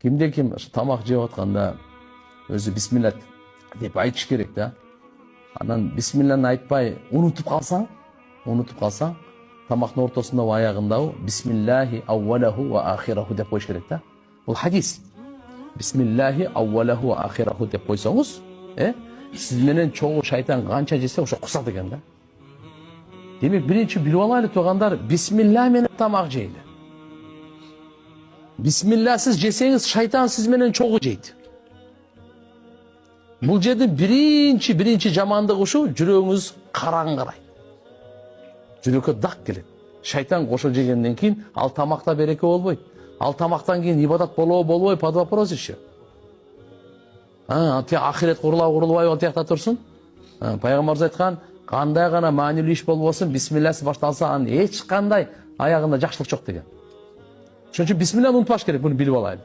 Кимде ким тамак жеп атканда өзү бисмилла деп айтыш керек да. Анан бисмилланы айтпай унутуп калсаң, тамактын ортосунда аягында бисмиллахи аввалаху ва ахираху деп коюш керек да. Бул хадис. Бисмиллахи аввалаху ва ахираху деп койсоңуз, сиз менен чогуу шайтан канча жесе ошо кусат экен да. Демек биринчи билип алайлы туугандар, бисмилла менен тамак жейли. Бисмилласыз жесеңиз шайтан сиз менен чогуу жейт. Бул жердин биринчи жамандыгы ушу, жүрөгүңүз караңгырайт. Жүрөккө дак келет. Шайтан кошо жегенден кийин ал тамакта береке болбойт. Ал тамактан кийин ибадат болбой, под вопрос иши. Ахирет курулбай антиякта турсун. Пайгамбарыбыз айткан, кандай гана маанилүү иш болбосун, бисмилласыз башталса, анын эч кандай аягында жакшылык жок деген. Ошон үчүн бисмилланы унутпаш керек, буну билип алайлы.